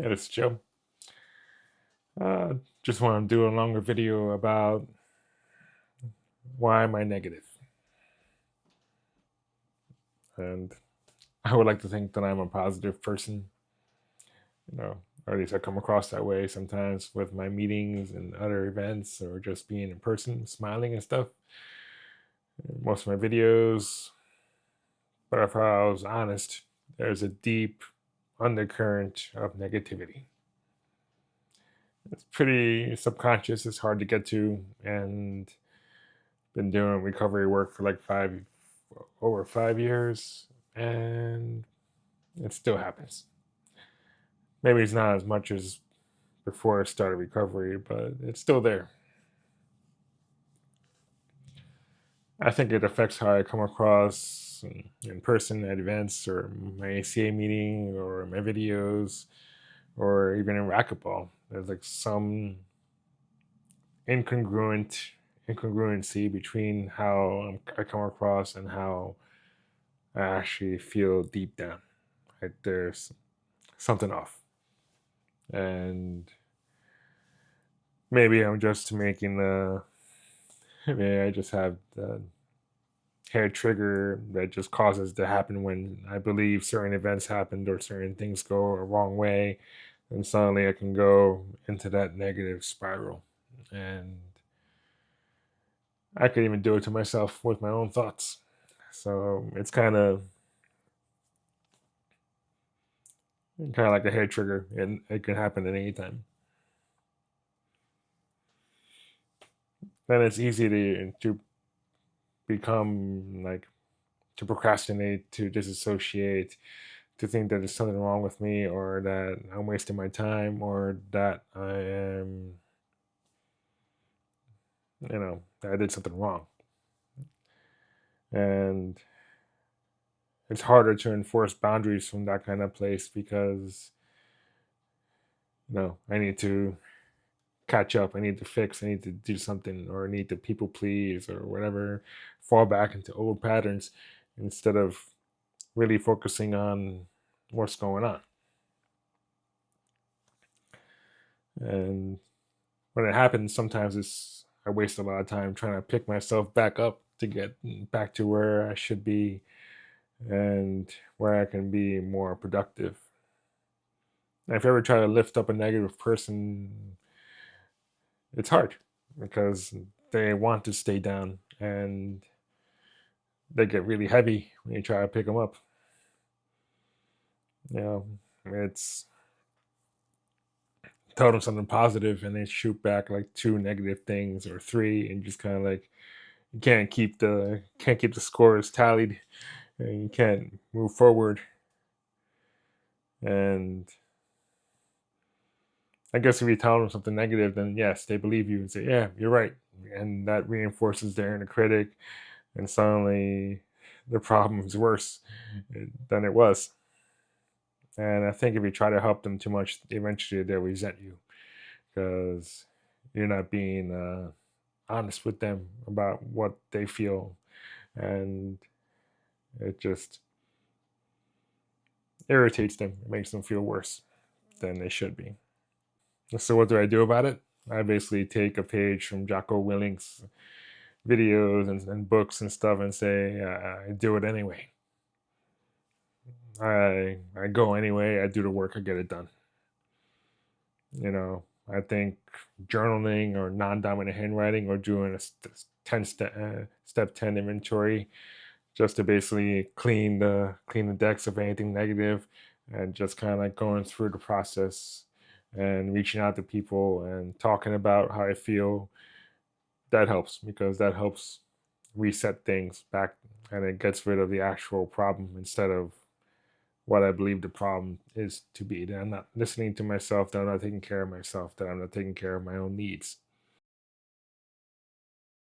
Yeah, it's Joe. Uh, just want to do a longer video about why am I negative. And I would like to think that I'm a positive person, or at least I come across that way sometimes with my meetings and other events or just being in person, smiling and stuff. Most of my videos, but if I was honest, there's a deep undercurrent of negativity. It's pretty subconscious, it's hard to get to, and been doing recovery work for like over 5 years, and it still happens. Maybe it's not as much as before I started recovery, but it's still there. I think it affects how I come across in person at events or my ACA meeting or my videos or even in racquetball. There's like some incongruency between how I come across and how I actually feel deep down. Like there's something off. And maybe I'm just making maybe I just have the hair trigger that just causes to happen when I believe certain events happened or certain things go a wrong way, and suddenly I can go into that negative spiral. And I could even do it to myself with my own thoughts. So it's kind of like a hair trigger, and it can happen at any time. Then it's easy to become like to procrastinate, to disassociate, to think that there's something wrong with me or that I'm wasting my time or that that I did something wrong. And it's harder to enforce boundaries from that kind of place because, I need to catch up, I need to fix, I need to do something, or I need to people please or whatever, fall back into old patterns instead of really focusing on what's going on. And when it happens, sometimes I waste a lot of time trying to pick myself back up to get back to where I should be and where I can be more productive. And if you ever try to lift up a negative person, it's hard because they want to stay down and they get really heavy when you try to pick them up. You know, it's tell them something positive and they shoot back like two negative things or three, and just kind of like you can't keep the scores tallied, and you can't move forward. And I guess if you tell them something negative, then yes, they believe you and say, "Yeah, you're right," and that reinforces their inner critic, and suddenly the problem is worse than it was. And I think if you try to help them too much, eventually they'll resent you because you're not being honest with them about what they feel, and it just irritates them. It makes them feel worse than they should be. So what do I do about it? I basically take a page from Jocko Willink's videos and books and stuff and say, I do it anyway. I go anyway. I do the work. I get it done. I think journaling or non-dominant handwriting or doing a 10 step 10 inventory just to basically clean the decks of anything negative, and just kind of like going through the process and reaching out to people and talking about how I feel. That helps because that helps reset things back, and it gets rid of the actual problem instead of what I believe the problem is to be. That I'm not listening to myself, that I'm not taking care of myself, that I'm not taking care of my own needs.